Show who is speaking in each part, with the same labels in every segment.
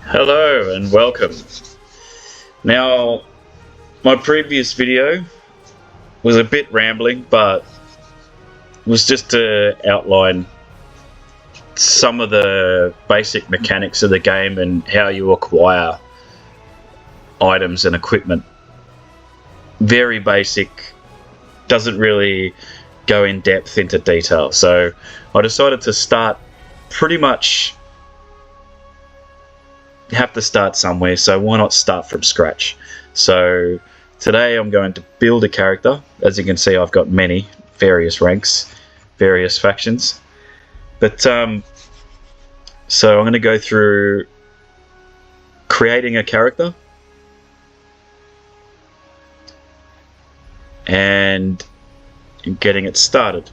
Speaker 1: Hello and welcome. Now, my previous video was a bit rambling, but it was just to outline some of the basic mechanics of the game and how you acquire items and equipment. Very basic, doesn't really go in depth into detail. So I decided to start pretty much. You have to start somewhere, so why not start from scratch? So today I'm going to build a character. As you can see, I've got many various ranks, various factions, but so I'm going to go through creating a character and getting it started.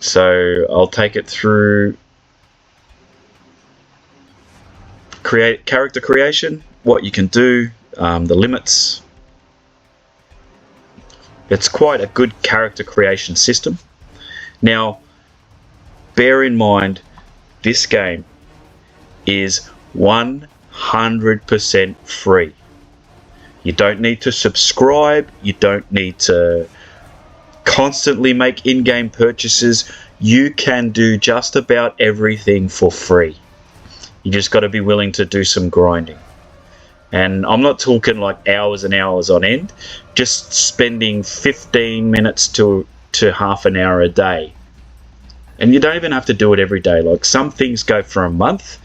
Speaker 1: So I'll take it through character creation, what you can do, the limits. It's quite a good character creation system. Now, bear in mind, this game is 100% free. You don't need to subscribe, you don't need to constantly make in-game purchases. You can do just about everything for free. You just got to be willing to do some grinding. And I'm not talking like hours and hours on end, just spending 15 minutes to half an hour a day. And you don't even have to do it every day. Like some things go for a month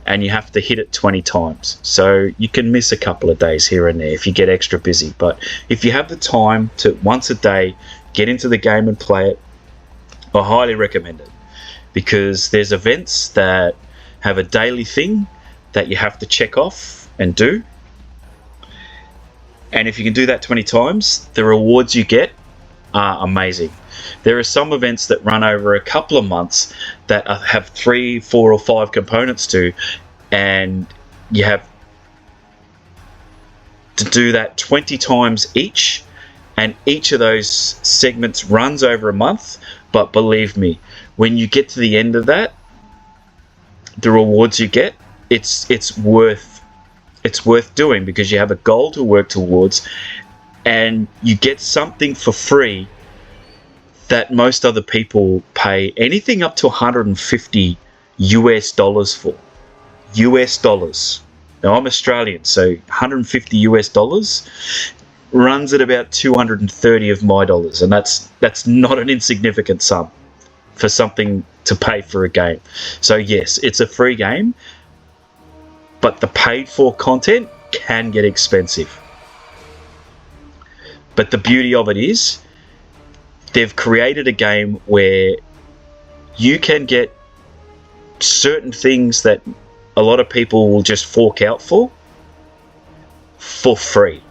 Speaker 1: and you have to hit it 20 times. So you can miss a couple of days here and there if you get extra busy. But if you have the time to once a day get into the game and play it, I highly recommend it. Because there's events that have a daily thing that you have to check off and do, and if you can do that 20 times, the rewards you get are amazing. There are some events that run over a couple of months that have 3, 4 or 5 components to, and you have to do that 20 times each, and each of those segments runs over a month. But believe me, when you get to the end of that, the rewards you get, it's worth doing, because you have a goal to work towards and you get something for free that most other people pay anything up to $150 US for. US dollars. Now I'm Australian, so $150 US runs at about 230 of my dollars, and that's not an insignificant sum for something to pay for a game. So yes, it's a free game, but the paid for content can get expensive. But the beauty of it is they've created a game where you can get certain things that a lot of people will just fork out for free,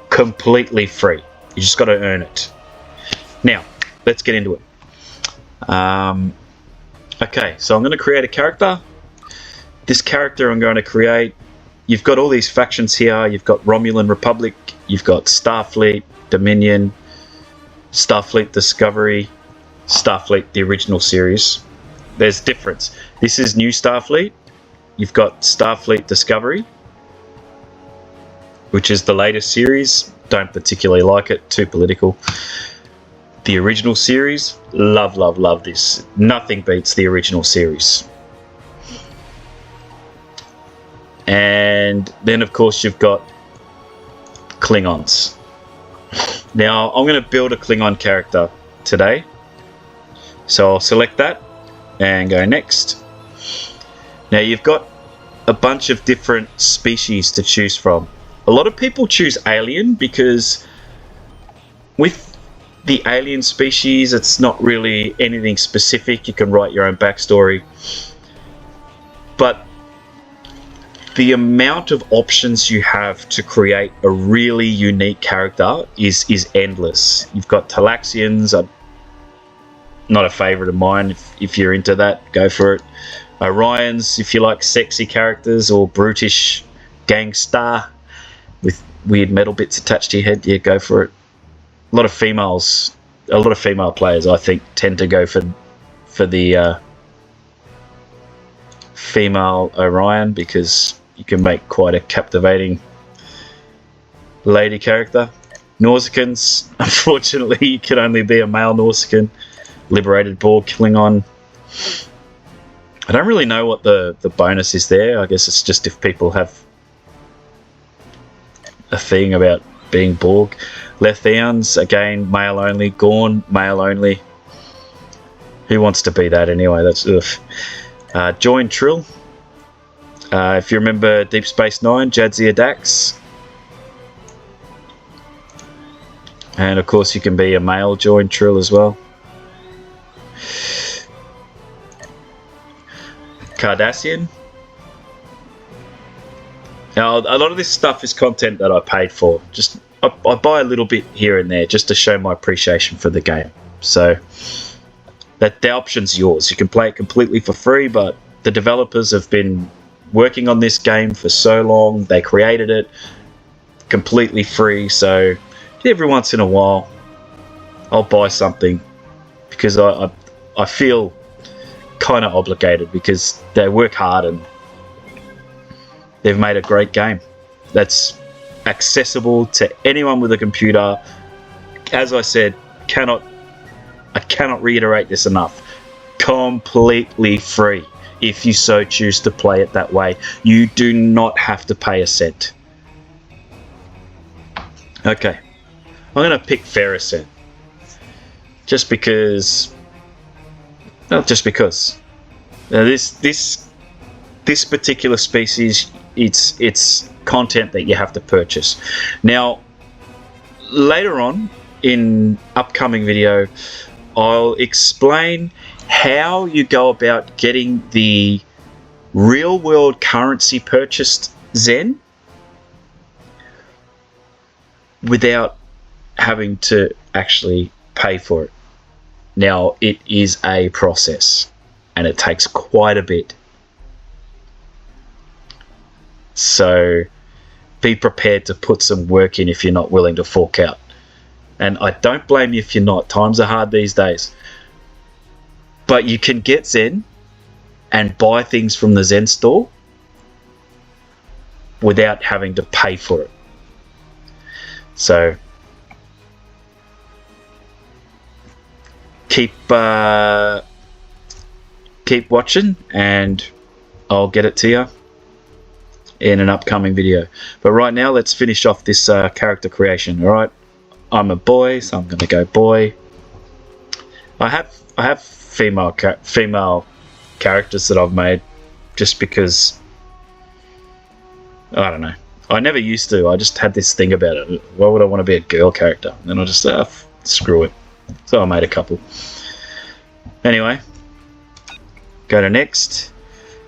Speaker 1: completely free. You just got to earn it. Now let's get into it. Okay, so I'm going to create a character. This character I'm going to create, you've got all these factions here. You've got Romulan Republic, you've got Starfleet, Dominion, Starfleet Discovery, Starfleet the original series. There's difference. This is New Starfleet. You've got Starfleet Discovery, which is the latest series. Don't particularly like it, too political. The original series, love this. Nothing beats the original series. And then of course you've got Klingons. Now I'm going to build a Klingon character today, so I'll select that and go next. Now you've got a bunch of different species to choose from. A lot of people choose alien because with the alien species, it's not really anything specific. You can write your own backstory, but the amount of options you have to create a really unique character is endless. You've got Talaxians, not a favorite of mine. If you're into that, go for it. Orions, if you like sexy characters or brutish gangster with weird metal bits attached to your head, yeah, go for it. A lot of female players, I think, tend to go for the female Orion, because you can make quite a captivating lady character. Nausicans, unfortunately, you can only be a male Nausican. Liberated Borg Klingon. I don't really know what the bonus is there. I guess it's just if people have a thing about being Borg. Letheans, again, male only. Gorn, male only. Who wants to be that anyway? That's ugh. Join Trill. If you remember Deep Space Nine, Jadzia Dax. And of course you can be a male Join Trill as well. Cardassian. Now, a lot of this stuff is content that I paid for. Just I buy a little bit here and there just to show my appreciation for the game. So that the option's yours. You can play it completely for free, but the developers have been working on this game for so long. They created it completely free. So every once in a while, I'll buy something because I feel kind of obligated, because they work hard and they've made a great game that's accessible to anyone with a computer. As I said, I cannot reiterate this enough. Completely free if you so choose to play it that way. You do not have to pay a cent. Okay, I'm going to pick Ferrocent. Just because. Not just because. This particular species, it's content that you have to purchase. Now, later on in upcoming video, I'll explain how you go about getting the real world currency purchased Zen without having to actually pay for it. Now, it is a process and it takes quite a bit. So be prepared to put some work in if you're not willing to fork out. And I don't blame you if you're not. Times are hard these days. But you can get Zen and buy things from the Zen store without having to pay for it. So keep watching and I'll get it to you in an upcoming video. But right now, let's finish off this character creation. All right, I'm a boy, so I'm going to go boy. I have female characters that I've made just because I don't know. I never used to. I just had this thing about it. Why would I want to be a girl character? And I just screw it. So I made a couple. Anyway, go to next.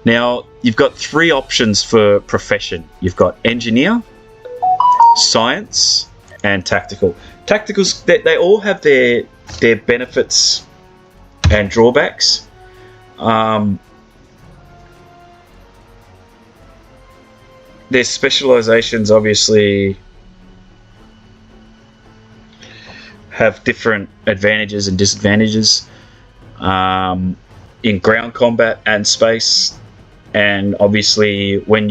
Speaker 1: Now, you've got 3 options for profession. You've got engineer, science, and tactical. Tacticals, they all have their benefits and drawbacks. Their specializations obviously have different advantages and disadvantages in ground combat and space. And obviously when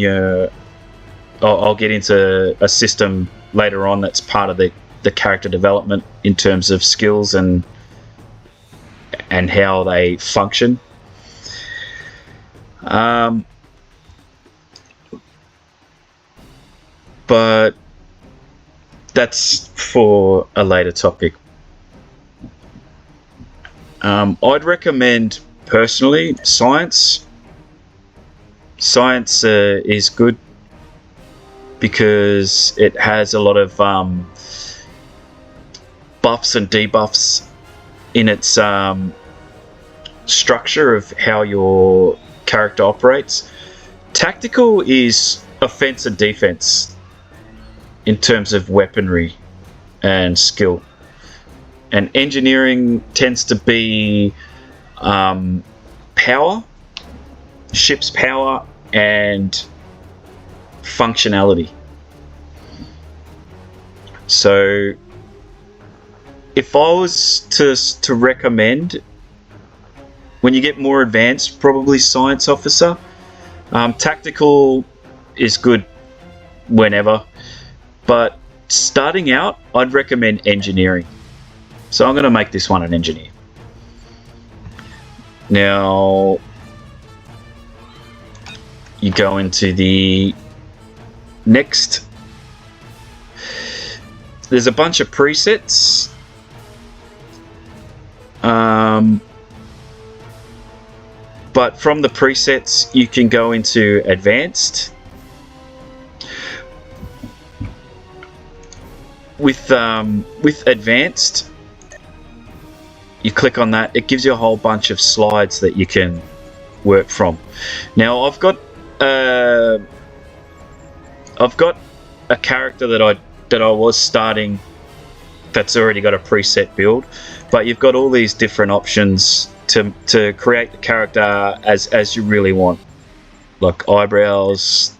Speaker 1: I'll get into a system later on that's part of the character development in terms of skills and how they function. But that's for a later topic. I'd recommend personally science. Science is good because it has a lot of buffs and debuffs in its structure of how your character operates. Tactical is offense and defense in terms of weaponry and skill. And engineering tends to be power, ship's power, and functionality. So if I was to recommend, when you get more advanced, probably science officer, Tactical is good whenever, but starting out, I'd recommend engineering. So I'm going to make this one an engineer. Now, you go into the next. There's a bunch of presets. But from the presets, you can go into advanced. With advanced, you click on that. It gives you a whole bunch of slides that you can work from. Now, I've got a character that I was starting that's already got a preset build, but you've got all these different options to create the character as you really want, like eyebrows,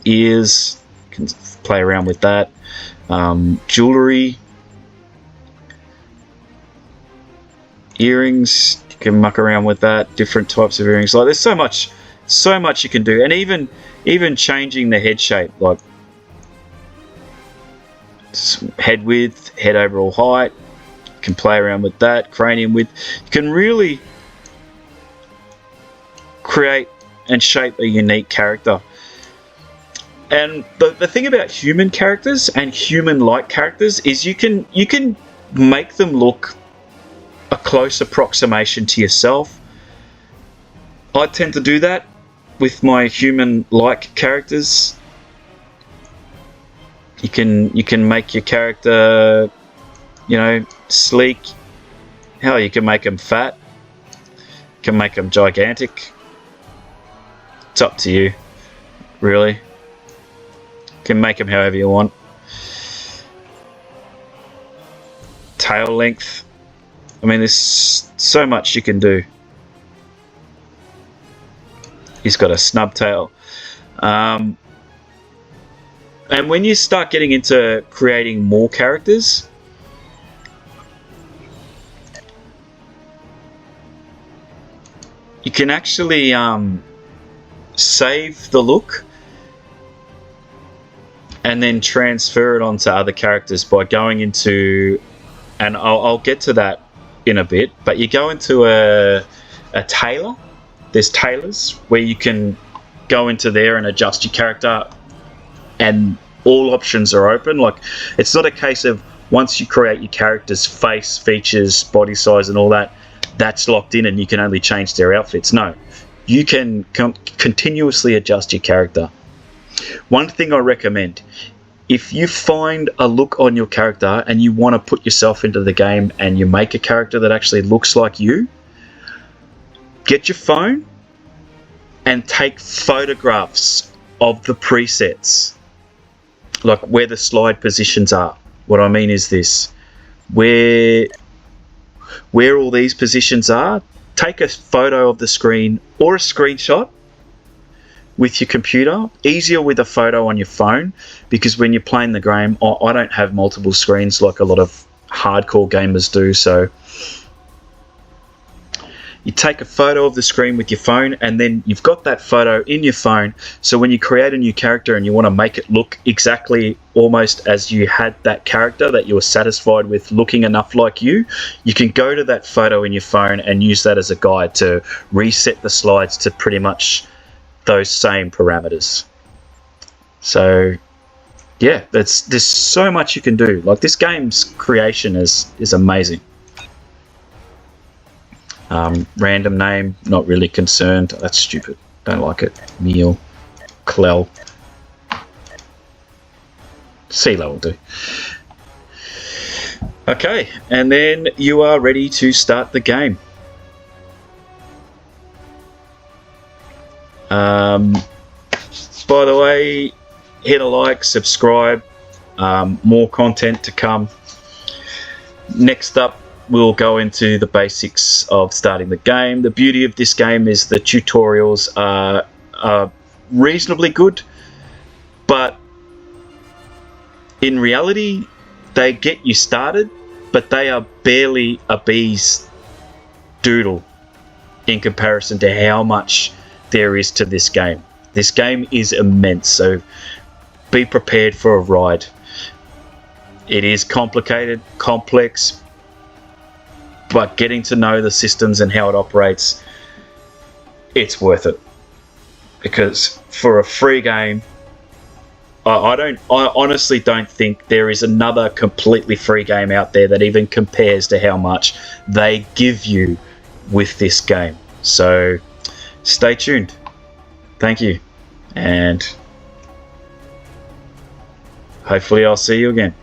Speaker 1: ears. You can play around with that. Jewelry, earrings, you can muck around with that. Different types of earrings. Like, there's so much you can do, and even changing the head shape, like head width, head overall height. You can play around with that. Cranium width. You can really create and shape a unique character. And the thing about human characters and human-like characters is you can make them look a close approximation to yourself. I tend to do that with my human-like characters. You can make your character, sleek. Hell, you can make them fat. You can make them gigantic. It's up to you, really. You can make them however you want. Tail length. I mean, there's so much you can do. He's got a snub tail. And when you start getting into creating more characters, you can actually save the look and then transfer it onto other characters by going into, and I'll get to that in a bit, but you go into a tailor. There's tailors where you can go into there and adjust your character, and all options are open. Like, it's not a case of once you create your character's face, features, body size and all that, that's locked in and you can only change their outfits. No, you can continuously adjust your character. One thing I recommend, if you find a look on your character and you want to put yourself into the game and you make a character that actually looks like you, get your phone and take photographs of the presets, like where the slide positions are. What I mean is this: where all these positions are, take a photo of the screen or a screenshot with your computer. Easier with a photo on your phone, because when you're playing the game, I don't have multiple screens like a lot of hardcore gamers do, so you take a photo of the screen with your phone, and then you've got that photo in your phone, so when you create a new character and you want to make it look exactly almost as you had that character that you were satisfied with looking enough like you can go to that photo in your phone and use that as a guide to reset the slides to pretty much those same parameters. So yeah, there's so much you can do. Like, this game's creation is amazing. Random name, not really concerned. That's stupid. Don't like it. Meal. Clell. CeeLo will do. Okay, and then you are ready to start the game. By the way, hit a like, subscribe. More content to come. Next up, we'll go into the basics of starting the game. The beauty of this game is the tutorials are reasonably good, but in reality, they get you started, but they are barely a bee's doodle in comparison to how much there is to this game. This game is immense, so be prepared for a ride. It is complicated, complex, but getting to know the systems and how it operates, it's worth it. Because for a free game, I honestly don't think there is another completely free game out there that even compares to how much they give you with this game. So stay tuned. Thank you. And hopefully I'll see you again.